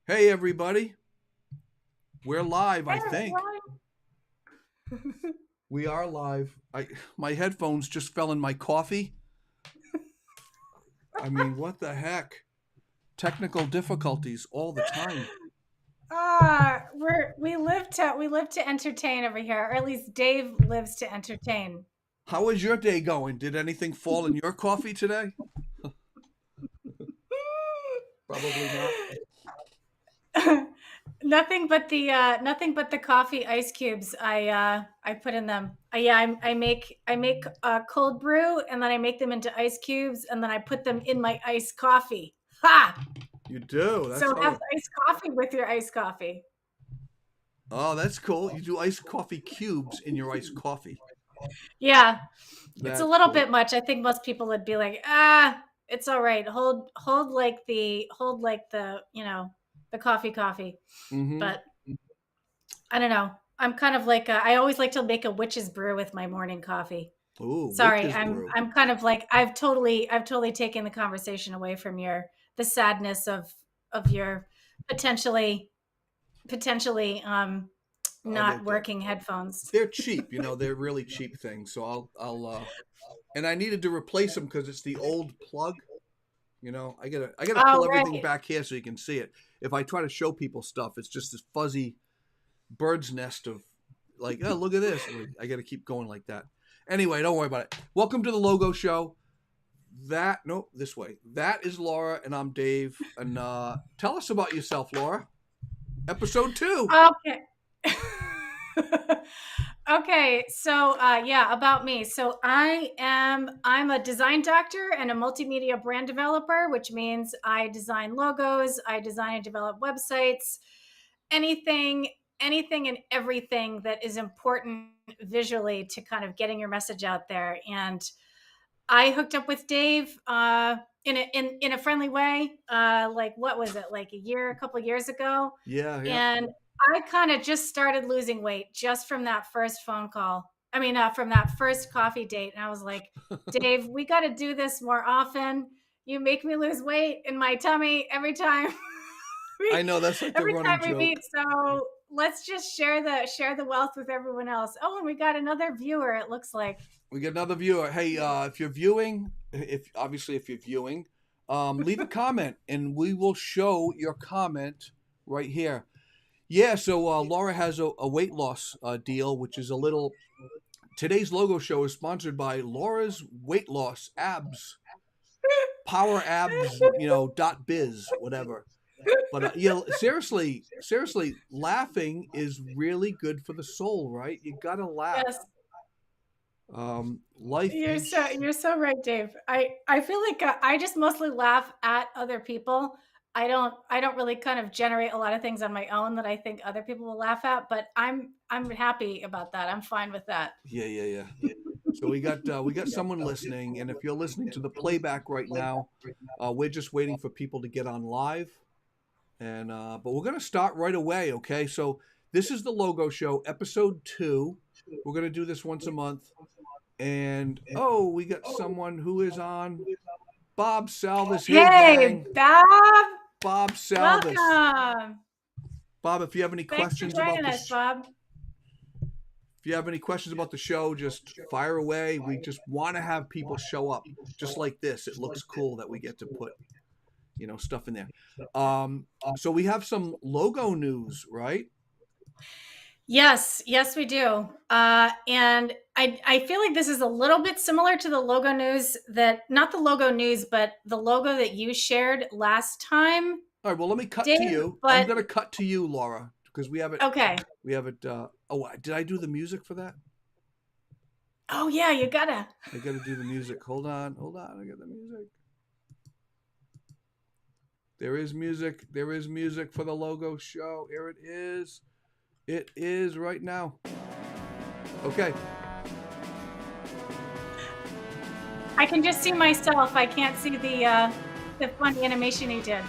Hey everybody, we're live, I Hey, think. We are live. My headphones just fell in my coffee. I mean, what the heck? Technical difficulties all the time. we live to entertain over here, or at least Dave lives to entertain. How is your day going? Did anything fall in your coffee today? Probably not. Nothing but the coffee ice cubes I put in them. Yeah, I make cold brew, and then I make them into ice cubes, and then I put them in my iced coffee. Ha! You do. That's So how have it. iced coffee with your iced coffee. Oh, that's cool. You do iced coffee cubes in your iced coffee. Yeah, it's a That's little cool. bit much. I think most people would be like, it's all right. Hold like the the coffee. Mm-hmm. But I don't know. I'm kind of like I always like to make a witch's brew with my morning coffee. Ooh, Sorry, witch's I'm brew. I'm kind of like I've totally taken the conversation away from the sadness of your potentially potentially Oh, not working headphones. they're cheap. They're really cheap things. So and I needed to replace them because it's the old plug. I gotta Oh, pull everything right. back here so you can see it. If I try to show people stuff, it's just this fuzzy bird's nest of like, oh, look at this. I gotta keep going like that. Anyway, don't worry about it. Welcome to the Logo Show. This way. That is Laura, and I'm Dave. And tell us about yourself, Laura. Episode 2. Okay. Okay, so yeah, about me. So I'm a design doctor and a multimedia brand developer, which means I design logos, I design and develop websites, anything anything and everything that is important visually to kind of getting your message out there. And I hooked up with Dave in a friendly way. Like what was it? Like a couple of years ago, Yeah, yeah. and I kind of just started losing weight just from that first phone call. I mean, from that first coffee date, and I was like, Dave, we got to do this more often. You make me lose weight in my tummy every time. I know that's like the Every running time we joke. meet. So let's just share the wealth with everyone else. Oh, and we got another viewer. It looks like. We get another viewer. Hey, if you're viewing, if you're viewing, leave a comment and we will show your comment right here. Yeah, so Laura has a weight loss deal, which is a little. Today's logo show is sponsored by Laura's Weight Loss Abs, Power Abs, dot biz, whatever. But seriously, laughing is really good for the soul, right? You gotta laugh. Yes, Life is. you're so right, Dave. I feel like I just mostly laugh at other people. I don't really kind of generate a lot of things on my own that I think other people will laugh at, but I'm happy about that. I'm fine with that. Yeah, yeah, yeah. So we got someone listening, and if you're listening to the playback right now, we're just waiting for people to get on live, and but we're gonna start right away. Okay, so this is the Logo Show, episode 2. We're gonna do this once a month, and oh, we got someone who is on. Bob Salvis, hey Hey, gang, Bob, Bob Salvis. welcome. Bob, if you have any Thanks for questions about joining us, this, Bob. if you have any questions about the show, just fire away. We just want to have people show up, just like this. It looks cool that we get to put stuff in there. So we have some logo news, right? Yes, we do. And I feel like this is a little bit similar to the logo news not the logo news, but the logo that you shared last time, All right. Well, let me cut Dave. to you. I'm But gonna cut to you, Laura, because we have it. okay. We have it. Oh, did I do the music for that? Oh yeah, you gotta. I got to do the music. Hold on. I got the music. There is music. There is music for the logo show. Here it is. It is right now. Okay. I can just see myself. I can't see the funny animation you did.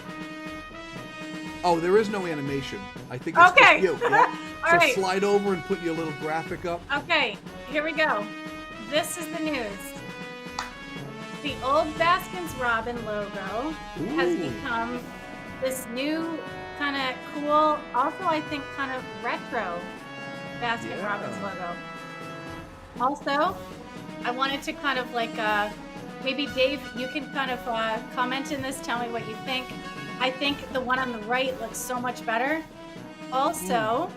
Oh, there is no animation. I think it's just Okay. you. Yep. All So right. slide over and put your little graphic up. Okay. Here we go. This is the news. The old Baskins Robin logo has Ooh. become this new kind of cool. Also, I think kind of retro Baskin Robbins Yeah. logo. Also, I wanted to kind of like maybe Dave, you can kind of comment in this, tell me what you think. I think the one on the right looks so much better. Mm. Also,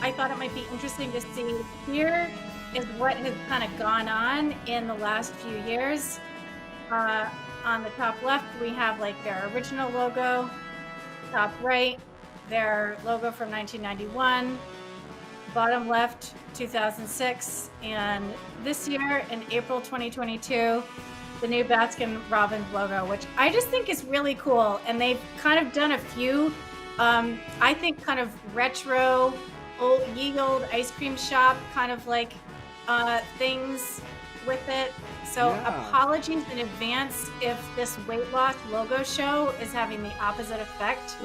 I thought it might be interesting to see here is what has kind of gone on in the last few years. Uh, on the top left, we have like their original logo. Top right, their logo from 1991. Bottom left, 2006. And this year, in April 2022, the new Baskin Robbins logo, which I just think is really cool. And they've kind of done a few, I think, kind of retro, ye old ice cream shop kind of like things with it. So Yeah. apologies in advance if this weight loss logo show is having the opposite effect.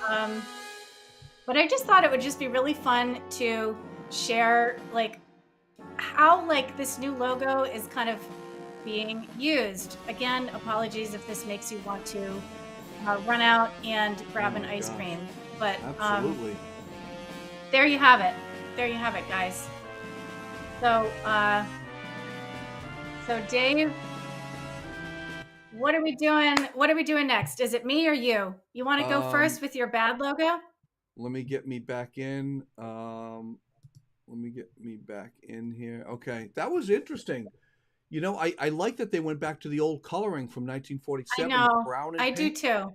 Um, but I just thought it would just be really fun to share like how like this new logo is kind of being used. Again, apologies if this makes you want to run out and Oh grab an my ice gosh. cream. But Absolutely. there you have it. There you have it, guys. So, so Dave, what are we doing? What are we doing next? Is it me or you? You want to go Um, first with your bad logo? let me get me back in. Let me get me back in here. Okay, that was interesting. You know, I like that they went back to the old coloring from I 1947, the know. brown and I do pink. too.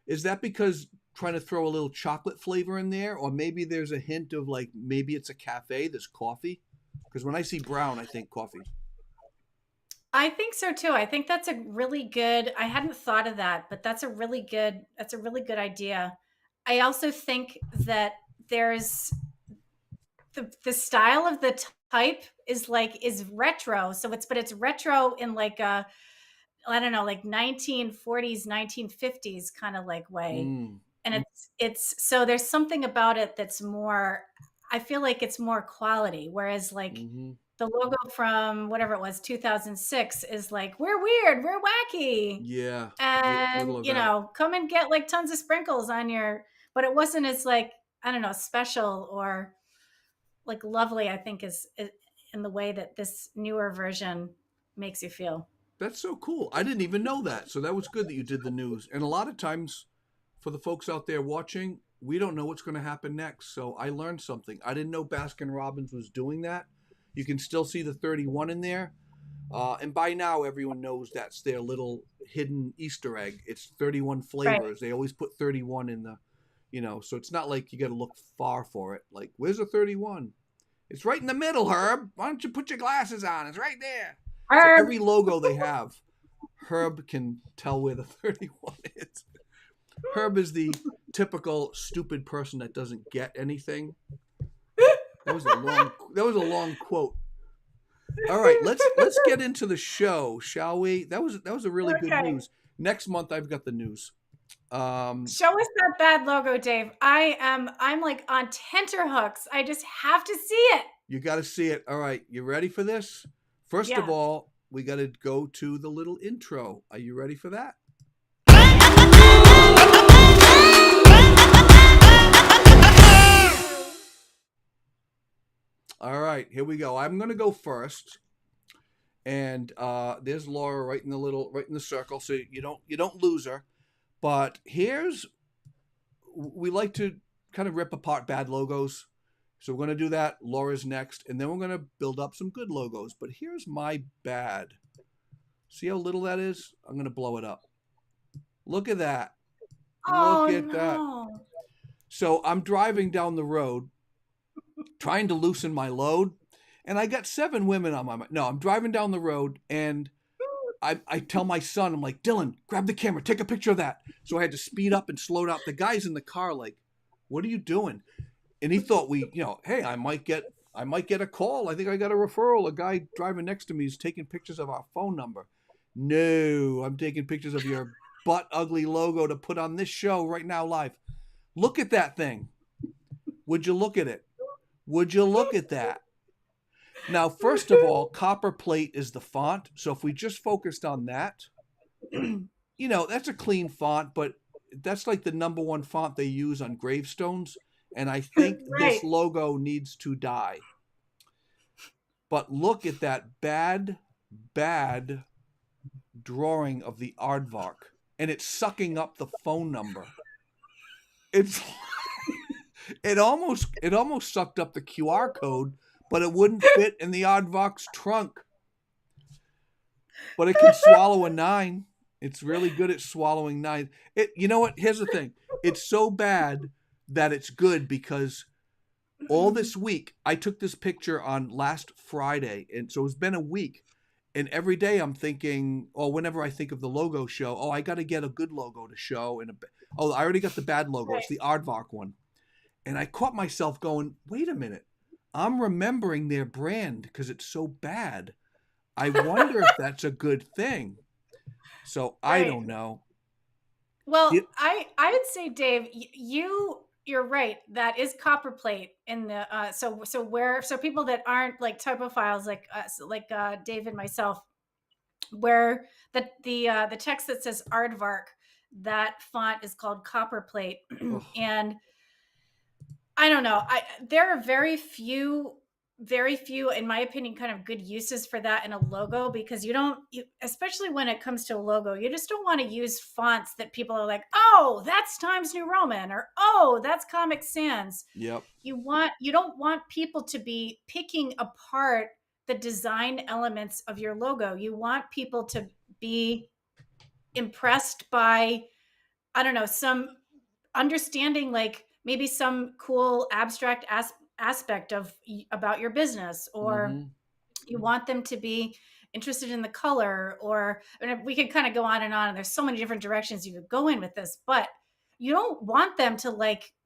Is that because trying to throw a little chocolate flavor in there, or maybe there's a hint of like maybe it's a cafe, there's coffee? Because when I see brown, I think coffee. I think so too. I think that's a really good. I hadn't thought of that, but that's a really good idea. I also think that there's the style of the type is like is retro. So it's retro in like a I don't know, like 1940s, 1950s kind of like way. Mm. And it's so there's something about it that's more I feel like it's more quality whereas like Mm-hmm. the logo from whatever it was 2006 is like we're weird, we're wacky. Yeah, little And of you that. know, come and get like tons of sprinkles on your but it wasn't as like I don't know, special or like lovely I think is in the way that this newer version makes you feel. That's so cool. I didn't even know that. So that was good that you did the news. And a lot of times, for the folks out there watching, we don't know what's going to happen next. So I learned something. I didn't know Baskin Robbins was doing that. You can still see the 31 in there. And by now, everyone knows that's their little hidden Easter egg. It's 31 Right. flavors. They always put 31 in the, so it's not like you got to look far for it. Like, where's the 31? It's right in the middle, Herb. Why don't you put your glasses on? It's right there. So Herb. every logo they have, Herb can tell where the 31 is. Herb is the typical stupid person that doesn't get anything. That was a long quote. All right, let's get into the show, shall we? That was a really good Okay. news. Next month I've got the news. Show us that bad logo, Dave. I'm like on tenterhooks. I just have to see it. You got to see it. All right, you ready for this? First of Yes. all, we got to go to the little intro. Are you ready for that? Yes. All right, here we go. I'm going to go first, and there's Laura right in the circle, so you don't lose her. But we like to kind of rip apart bad logos, so we're going to do that. Laura's next, and then we're going to build up some good logos. But here's my bad. See how little that is? I'm going to blow it up. Look at that. Oh Look at that. no. So I'm driving down the road trying to loosen my load, and I got 7 women on my mind. No, I'm driving down the road, and I tell my son, I'm like, Dylan, grab the camera, take a picture of that. So I had to speed up and slow down. The guy's in the car, like, what are you doing? And he thought hey, I might get a call. I think I got a referral. A guy driving next to me is taking pictures of our phone number. No, I'm taking pictures of your butt ugly logo to put on this show right now live. Look at that thing. Would you look at it? Would you look at that? Now, first of all, copper plate is the font. So if we just focused on that, that's a clean font, but that's like the number one font they use on gravestones, and I think Right. this logo needs to die. But look at that bad drawing of the aardvark, and it's sucking up the phone number. It's it almost sucked up the QR code, but it wouldn't fit in the aardvark's trunk. But it can swallow a 9. It's really good at swallowing 9. You know what? Here's the thing. It's so bad that it's good, because all this week, I took this picture on last Friday, and so it's been a week. And every day I'm thinking, or whenever I think of the logo show, I got to get a good logo to show. I already got the bad logo. It's the Aardvark one. And I caught myself going, wait a minute. I'm remembering their brand because it's so bad. I wonder if that's a good thing. So I don't know. Well, I would say, Dave, you're right. That is copperplate in the so people that aren't like typophiles like us, like Dave and myself, where the text that says Aardvark, that font is called copperplate. And I don't know. There are very few, in my opinion, kind of good uses for that in a logo, because especially when it comes to a logo, you just don't want to use fonts that people are like, oh, that's Times New Roman, or oh, that's Comic Sans. Yep. You don't want people to be picking apart the design elements of your logo. You want people to be impressed by, I don't know, some understanding, like maybe some cool abstract aspect about your business, or you want them to be interested in the color, or we could kind of go on, and there's so many different directions you could go in with this, but you don't want them to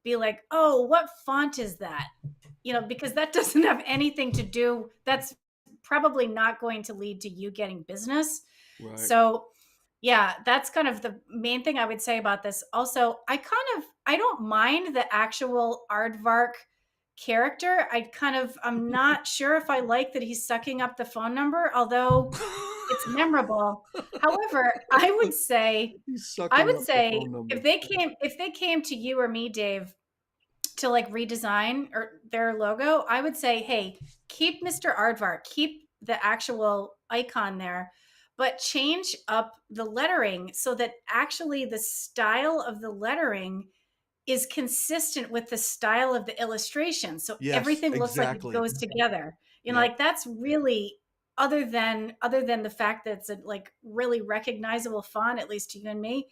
be like, oh, what font is that? Because that doesn't have anything to do, that's probably not going to lead to you getting business. Right. So yeah, that's kind of the main thing I would say about this. Also, I don't mind the actual Aardvark character. I'm not sure if I like that he's sucking up the phone number, although it's memorable. However, I would say if they came to you or me, Dave, to like redesign or their logo, I would say, hey, keep Mr. Aardvark, keep the actual icon there, but change up the lettering so that actually the style of the lettering is consistent with the style of the illustration. So everything looks like it goes together. Like that's really, other than the fact that it's a like really recognizable font, at least to you and me,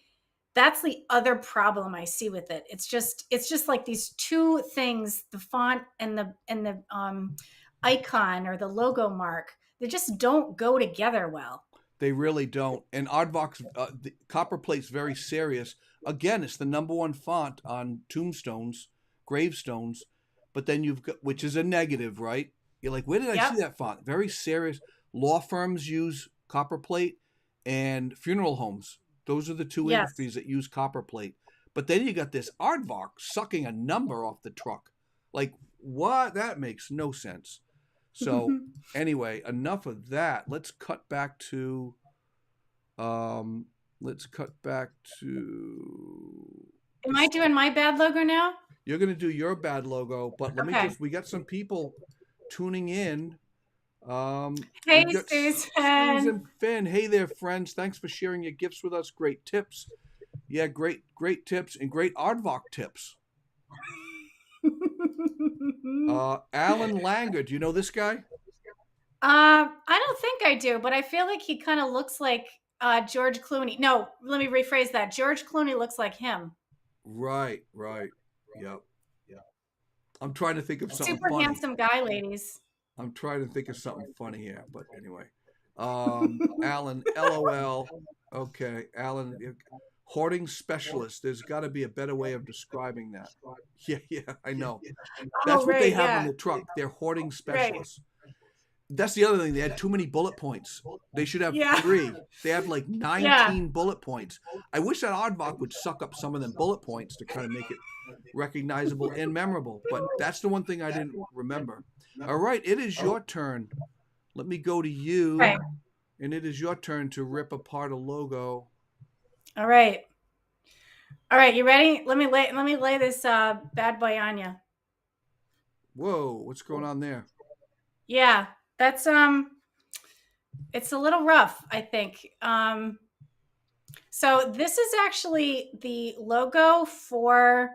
that's the other problem I see with it. It's just like these two things, the font and the icon or the logo mark, they just don't go together well. They really don't. And Aardvark's copperplate's very serious. Again, it's the number one font on tombstones, gravestones, but then you've got, which is a negative, right? You're like, where did I see that font? Very serious. Law firms use copperplate, and funeral homes. Those are the two industries that use copperplate. But then you got this Aardvark sucking a number off the truck. Like, what? That makes no sense. So anyway, enough of that. Let's cut back to Am I doing my bad logo now? You're going to do your bad logo, but we got some people tuning in. Hey, Susan. Finn. Hey there, friends. Thanks for sharing your gifts with us. Great tips. Yeah, great tips and great Aardvark tips. Alan Langer. Do you know this guy? I don't think I do, but I feel like he kind of looks like George Clooney. No, let me rephrase that. George Clooney looks like him. Right. Yep. I'm trying to think of something super funny. Handsome guy, ladies. I'm trying to think of something funny here, but anyway. Alan, LOL. Okay, Alan, hoarding specialist. There's got to be a better way of describing that. Yeah, I know. That's what they have on the truck. They're hoarding specialists. Right. That's the other thing. They had too many bullet points. They should have 3. They have like 19 bullet points. I wish that Aardvark would suck up some of them bullet points to kind of make it recognizable and memorable. But that's the one thing I didn't remember. All right, it is your turn. Let me go to you. Right. And it is your turn to rip apart a logo. All right. All right, you ready? Let me lay this bad boy on you. Whoa, what's going on there? Yeah, that's it's a little rough, I think. So this is actually the logo for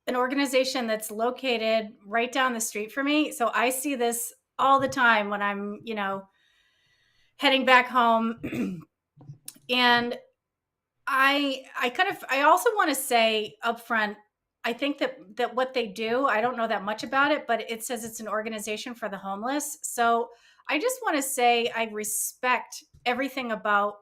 an organization that's located right down the street from me. So I see this all the time when I'm, heading back home. And I also want to say up front, I think that what they do, I don't know that much about it, but it says it's an organization for the homeless. So I just want to say I respect everything about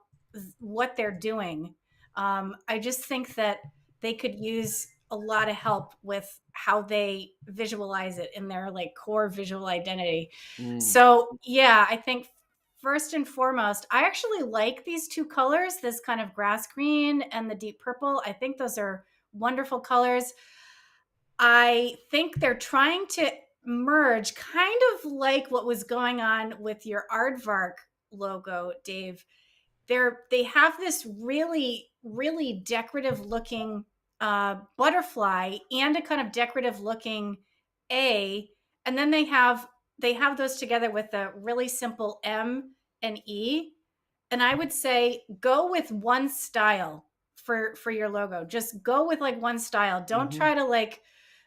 what they're doing. I just think that they could use a lot of help with how they visualize it in their like core visual identity. Mm. So yeah, I think first and foremost, I actually like these two colors, this kind of grass green and the deep purple. I think those are wonderful colors. I think they're trying to merge kind of like what was going on with your Aardvark logo, Dave. They have this really decorative looking butterfly and a kind of decorative looking A, and then they have those together with a really simple M and E. And I would say go with one style for your logo. Just go with like one style. Don't Hmm. try to like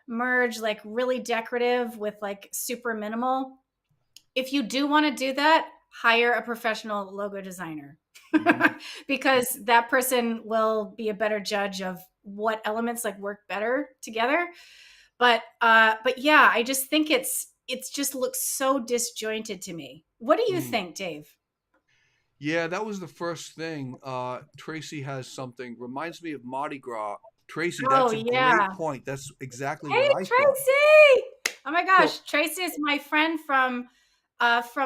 merge like really decorative with like super minimal. If you do want to do that, hire a professional logo designer Hmm. because that person will be a better judge of what elements like work better together. But yeah, I just think it's just looks so disjointed to me. What do you Mm. think, Dave? Yeah, that was the first thing. Tracy has something, reminds me of Mardi Gras. Tracy, Oh that's a great yeah. point. That's exactly Hey what I thought. Tracy. Oh my So, gosh, Tracy is my friend from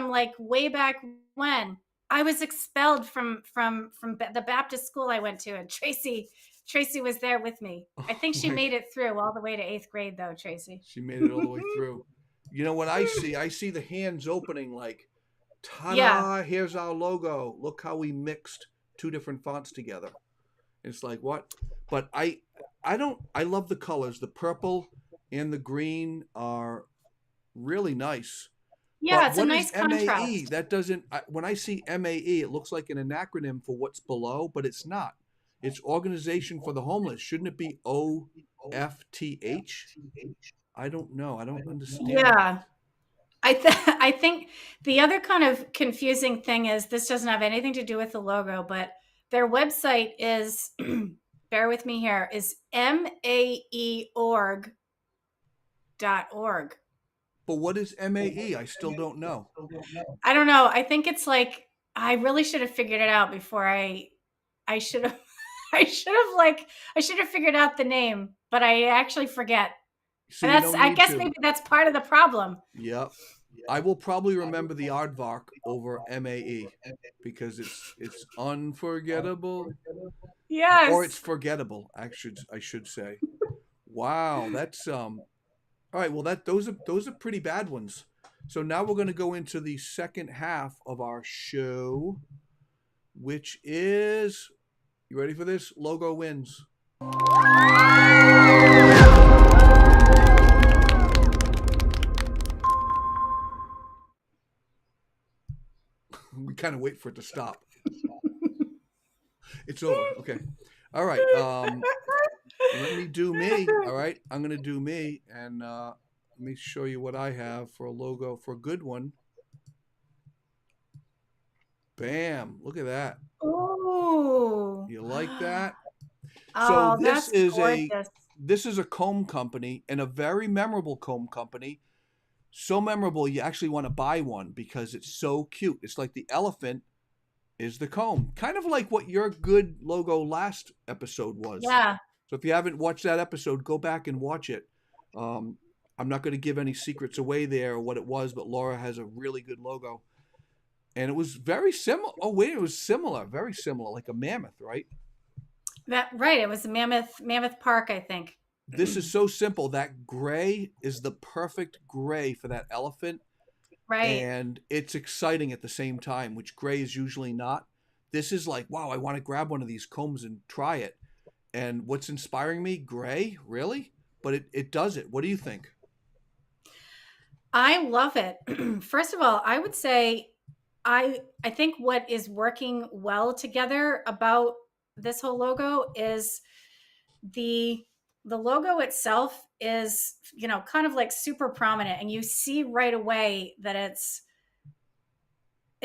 like way back when. I was expelled from the Baptist school I went to, and Tracy was there with me. I think oh she my, made it through all the way to 8th grade though, Tracy. she made it all the way through. You know what I see? I see the hands opening like, Yeah. ta-da, here's our logo. Look how we mixed two different fonts together. It's like what? But I don't I love the colors. The purple and the green are really nice. Yeah, But it's a what is nice MAE? contrast. That doesn't when I see MAE, it looks like an acronym for what's below, but it's not. It's Organization for the Homeless. Shouldn't it be OFTH? I don't know. I don't understand that. Yeah. I think the other kind of confusing thing is this doesn't have anything to do with the logo, but their website is bear with me here is maeorg.org. But what is MAE? I still don't know. I don't know. I think it's like I really should have figured it out before I should have I should have figured out the name, but I actually forget. So And you that's don't I need guess to. maybe that's part of the problem. Yep. I will probably remember the aardvark over MAE because it's unforgettable or it's Yes. forgettable. I should say. Wow, that's all right. Well, those are pretty bad ones. So now we're going to go into the second half of our show, which is you ready for this? Logo wins. We kind of wait for it to stop. It's over. Okay. All right. Let me do me. All right. I'm going to do me. And let me show you what I have for a logo for a good one. Bam. Look at that. Ooh. You like that? So Oh, that's gorgeous. this is a comb company and a very memorable comb company. So memorable you actually want to buy one because it's so cute. It's like the elephant is the comb. Kind of like what your good logo last episode was. Yeah. So if you haven't watched that episode, go back and watch it. Um, I'm not going to give any secrets away there or what it was, but Laura has a really good logo. And it was very similar. Oh, wait, it was similar, very similar, like a mammoth, right? That right. It was Mammoth Park, I think. This is so simple. That gray is the perfect gray for that elephant. Right. And it's exciting at the same time, which gray is usually not. This is like, wow, I want to grab one of these combs and try it. And what's inspiring me? Gray, really? But it does it. What do you think? I love it. First of all, I would say I think what is working well together about this whole logo is the the logo itself is, kind of like super prominent, and you see right away that it's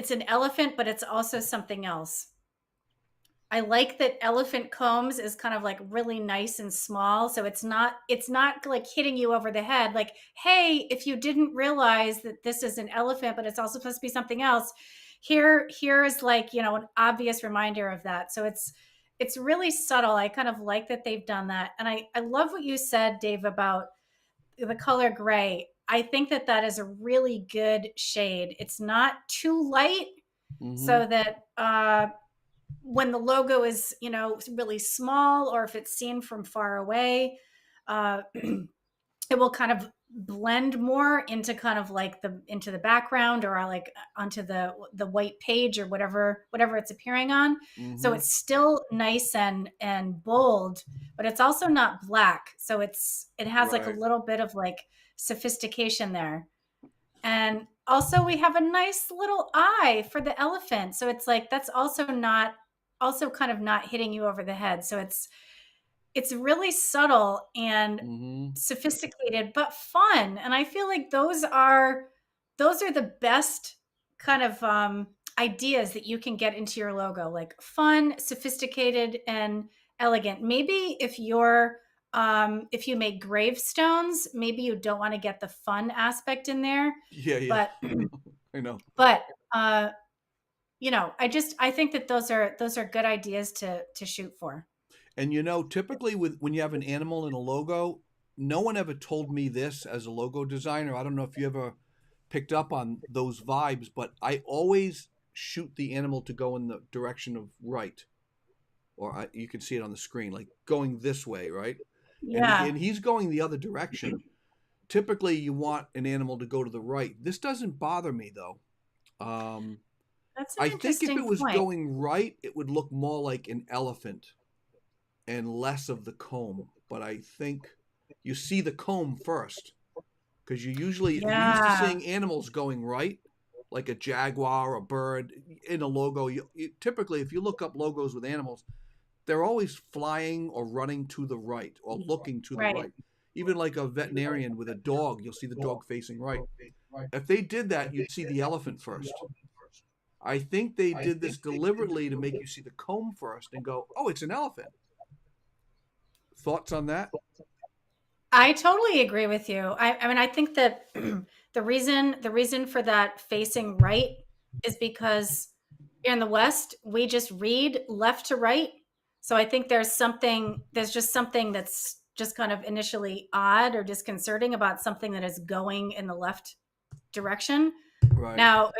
an elephant, but it's also something else. I like that elephant combs is kind of like really nice and small, so it's not like hitting you over the head like, "Hey, if you didn't realize that this is an elephant, but it's also supposed to be something else, here's like, an obvious reminder of that." So it's really subtle. I kind of like that they've done that. And I love what you said, Dave, about the color gray. I think that that is a really good shade. It's not too light Mm-hmm. so that when the logo is, really small, or if it's seen from far away, it will kind of blend more into kind of like the background, or like onto the white page, or whatever it's appearing on. So Mm-hmm. it's still nice and bold, but it's also not black. So it has like a Right. little bit of like sophistication there. And also we have a nice little eye for the elephant. So it's like that's also kind of not hitting you over the head. So it's really subtle and Mm-hmm. sophisticated but fun. And I feel like those are the best kind of ideas that you can get into your logo, like fun, sophisticated, and elegant. Maybe if you make gravestones, maybe you don't want to get the fun aspect in there, Yeah, yeah. but I know. but uh I think that those are good ideas to shoot for. And typically with when you have an animal in a logo, no one ever told me this as a logo designer. I don't know if you ever picked up on those vibes, but I always shoot the animal to go in the direction of right, or you can see it on the screen, like going this way, right? Yeah, And he's going the other direction. Typically, you want an animal to go to the right. This doesn't bother me though. Um, that's an I think if interesting it was point. going right, it would look more like an elephant and less of the comb. But I think you see the comb first because you're used to Yeah. seeing animals going right, like a jaguar, a bird in a logo. Typically, if you look up logos with animals, they're always flying or running to the right or looking to the Right. right. Even like a veterinarian with a dog, you'll see the dog facing right. If they did that, you'd see the elephant first. I think they did this deliberately to make you see the comb first and go, "Oh, it's an elephant." Thoughts on that? I totally agree with you. I mean, I think that the reason for that facing right is because in the West we just read left to right. So I think there's just something that's just kind of initially odd or disconcerting about something that is going in the left direction. Right. Now,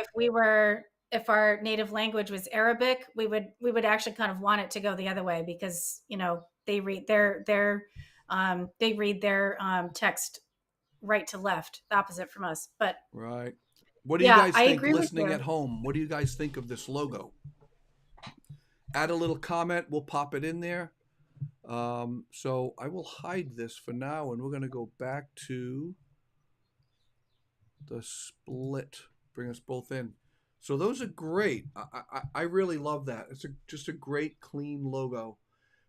if our native language was Arabic, we would actually kind of want it to go the other way, because they read their text right to left, the opposite from us. But Right. What do you yeah, guys I think agree with listening you. at home? What do you guys think of this logo? Add a little comment. We'll pop it in there. So I will hide this for now, and we're going to go back to the split. Bring us both in. So those are great. I really love that. It's just a great, clean logo.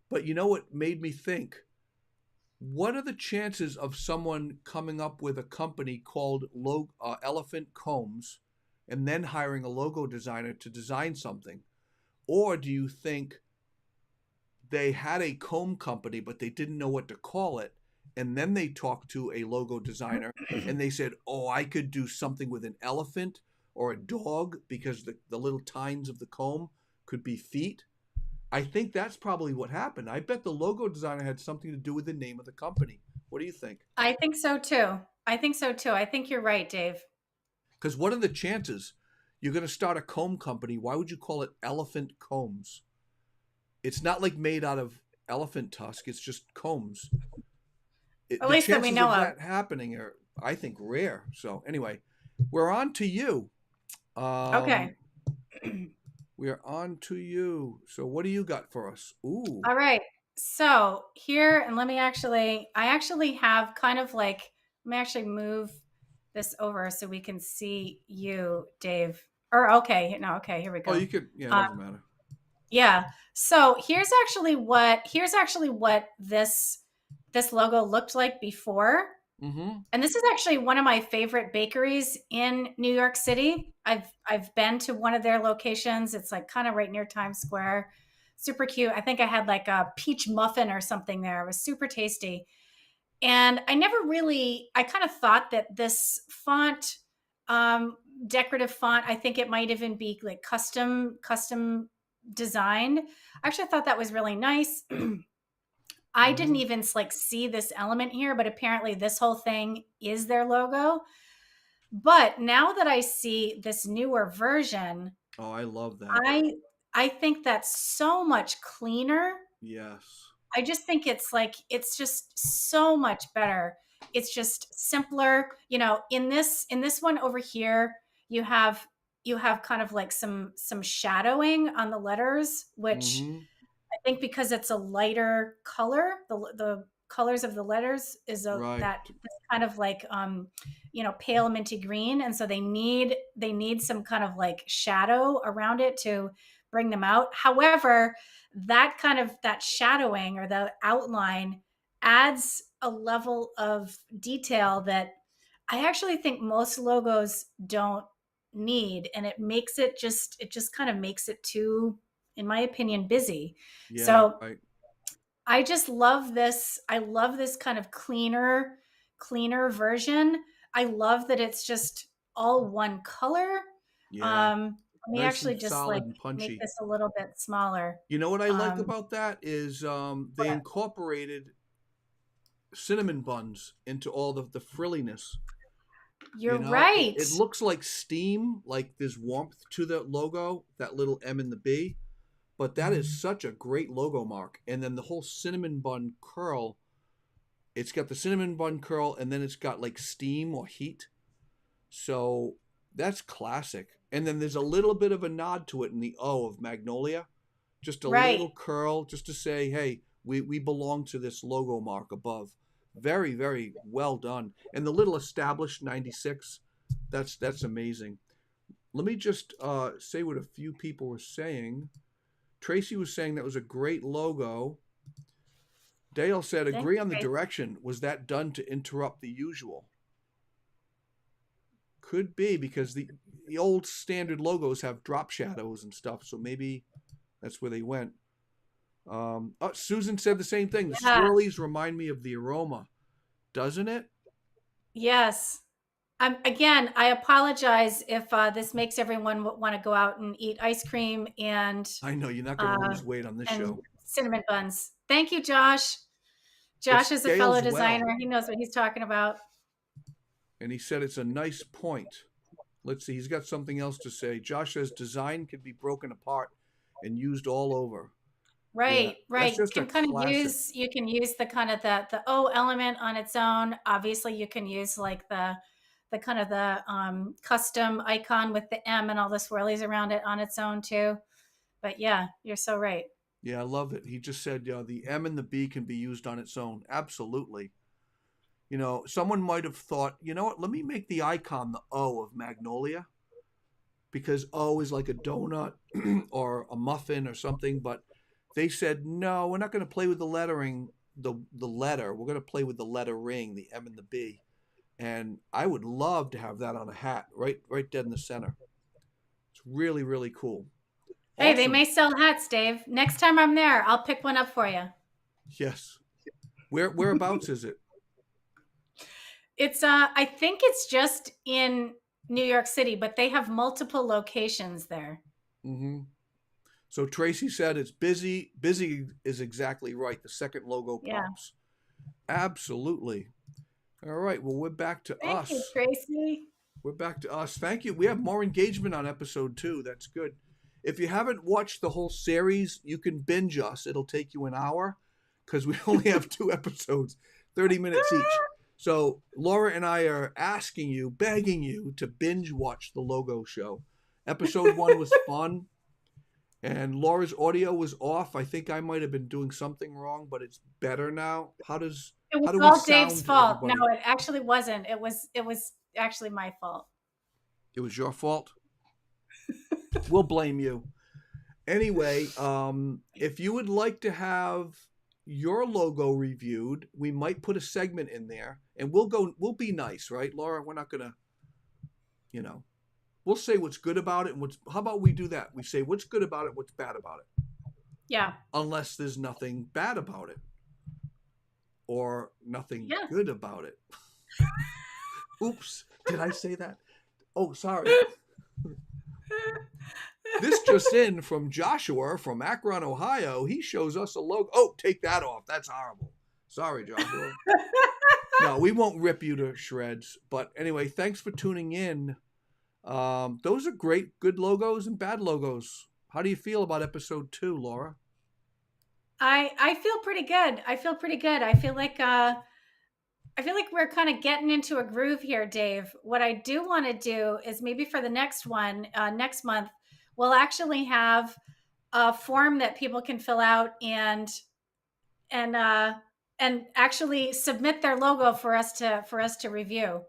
But you know what made me think? What are the chances of someone coming up with a company called Elephant Combs and then hiring a logo designer to design something? Or do you think they had a comb company, but they didn't know what to call it? And then they talked to a logo designer and they said, "Oh, I could do something with an elephant or a dog because the little tines of the comb could be feet." I think that's probably what happened. I bet the logo designer had something to do with the name of the company. What do you think? I think so too. I think so too. I think you're right, Dave. Because what are the chances you're going to start a comb company? Why would you call it Elephant Combs? It's not like made out of elephant tusk, it's just combs. At The least that we chances know of of. that happening are, I think, rare. So, anyway, we're on to you. Um, Okay. we're on to you. So, what do you got for us? Ooh, All right. So here, and I actually have kind of like, let me actually move this over so we can see you, Dave. Or okay, no, okay, here we Oh, go. you could. Yeah, it Uh, doesn't matter. yeah. So here's actually what this logo looked like before. Mm-hmm. And this is actually one of my favorite bakeries in New York City. I've been to one of their locations. It's like kind of right near Times Square. Super cute. I think I had like a peach muffin or something there. It was super tasty. And I kind of thought that this font, um, decorative font, I think it might even be like custom designed. I actually thought that was really nice. I didn't Mm-hmm. even like see this element here, but apparently this whole thing is their logo. But now that I see this newer version, Oh, I love that. I I think that's so much cleaner. Yes. I just think it's just so much better. It's just simpler. In this one over here, you have you have kind of like some shadowing on the letters, which Mm-hmm. I think because it's a lighter color, the colors of the letters is Right. that this kind of like pale minty green, and so they need some kind of like shadow around it to bring them out. However, that shadowing or the outline adds a level of detail that I actually think most logos don't need, and it just kind of makes it too, in my opinion, busy. Yeah. So Right. I just love this. I love this kind of cleaner version. I love that it's just all one color. Yeah. Let me Nice actually and just like solid and make punchy. this a little bit smaller. You know what I like Um, about that is they incorporated cinnamon buns into all the frilliness. you're It right. looks like steam, like there's warmth to the logo, that little M and the B, but that is such a great logo mark. And then the whole cinnamon bun curl, it's got the cinnamon bun curl and then it's got like steam or heat. So that's classic. And then there's a little bit of a nod to it in the O of Magnolia, just a Right. little curl just to say, hey, we belong to this logo mark above. Very, very well done. And the little established 96, that's amazing. Let me just say what a few people were saying. Tracy was saying that was a great logo. Dale said, Thank agree you, on the Grace. direction. Was that done to interrupt the usual? Could be because the old standard logos have drop shadows and stuff, so maybe that's where they went. Susan said the same thing. The Yeah. swirlies remind me of the aroma, doesn't it? Yes. Again, I apologize if this makes everyone want to go out and eat ice cream I know you're not going to uh, lose weight on this and show. cinnamon buns. Thank you, Josh. It Josh is a fellow scales well, designer. He knows what he's talking about. and he said it's a nice point. Let's see, he's got something else to say. Josh says design can be broken apart and used all over. Yeah, Right, that's right. just a classic. You can use the kind of the O element on its own. Obviously, you can use like the kind of the custom icon with the M and all the swirlies around it on its own too. But yeah, you're so right. Yeah, I love it. He just said the M and the B can be used on its own. Absolutely. Someone might have thought, you know what, let me make the icon the O of Magnolia because O is like a donut or a muffin or something, but they said, no, we're not going to play with the lettering, the letter. We're going to play with the letter ring, the M and the B. And I would love to have that on a hat, right dead in the center. It's really, really cool. Hey, they Awesome. may sell hats, Dave. Next time I'm there, I'll pick one up for you. Yes. Whereabouts is it? It's I think it's just in New York City, but they have multiple locations there. Mm-hmm. So Tracy said it's busy. Busy is exactly right. The second logo Yeah. pops. Absolutely. All right. Well, we're back to Thank you, us. Tracy. We're back to us. Thank you. We have more engagement on episode 2. That's good. If you haven't watched the whole series, you can binge us. It'll take you an hour because we only have 2 episodes, 30 minutes each. So Laura and I are asking you, begging you to binge watch the logo show. Episode 1 was fun. And Laura's audio was off. I think I might have been doing something wrong, but it's better now. It was How do we all Dave's sound to fault. No, everybody? it actually wasn't. It was actually my fault. It was your fault. We'll blame you. Anyway, if you would like to have your logo reviewed, we might put a segment in there, and we'll be nice, right, Laura? We're not gonna, you know, we'll say what's good about it and how about we do that? We say what's good about it, what's bad about it. Yeah. Unless there's nothing bad about it or nothing Yeah. good about it. Oops, did I say that? Oh, sorry. This just in from Joshua from Akron, Ohio. He shows us a logo. Oh, take that off. That's horrible. Sorry, Joshua. No, we won't rip you to shreds. But anyway, thanks for tuning in. Those are great, good logos and bad logos. How do you feel about episode 2, Laura? I feel pretty good. I feel like we're kind of getting into a groove here, Dave. What I do want to do is maybe for the next one, next month, we'll actually have a form that people can fill out and actually submit their logo for us to review.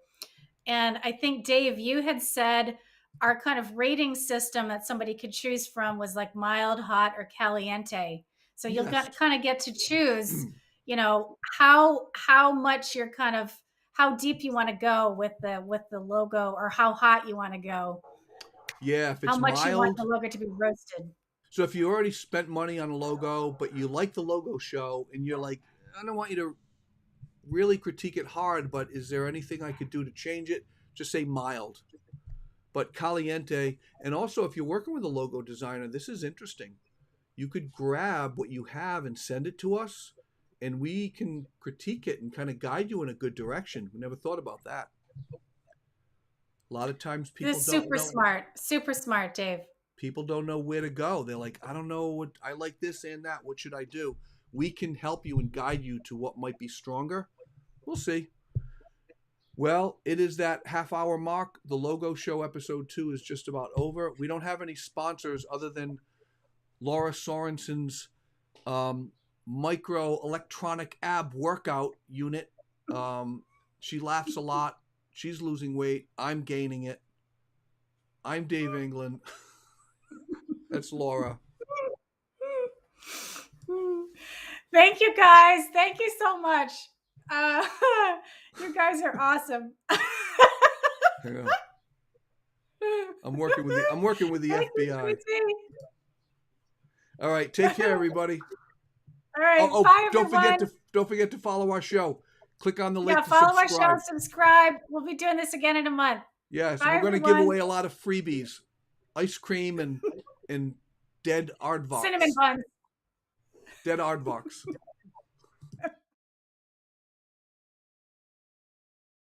And I think, Dave, you had said our kind of rating system that somebody could choose from was like mild, hot, or caliente. So you'll kind of get to choose, how much you're kind of how deep you want to go with the logo, or how hot you want to go. Yeah, if it's how much mild, you want the logo to be roasted. So if you already spent money on a logo, but you like the logo show, and you're like, I don't want you to really critique it hard, but is there anything I could do to change it? Just say mild. But caliente, and also if you're working with a logo designer, this is interesting. You could grab what you have and send it to us, and we can critique it and kind of guide you in a good direction. We never thought about that. A lot of times people This is don't know. super smart, Dave. People don't know where to go. They're like, I don't know what I like this and that. What should I do? We can help you and guide you to what might be stronger. We'll see. Well, it is that half-hour mark. The logo show episode 2 is just about over. We don't have any sponsors other than Laura Sorensen's micro electronic ab workout unit. She laughs a lot. She's losing weight. I'm gaining it. I'm Dave England. That's Laura. Thank you, guys. Thank you so much. You guys are awesome. Yeah. I'm working with the FBI. All right, take care, everybody. All right, bye, everyone. Don't forget to follow our show. Click on the link to follow subscribe. our show, subscribe. We'll be doing this again in a month. Yes, bye, we're going to give away a lot of freebies. Ice cream and dead aardvarks. Cinnamon buns. Dead aardvarks.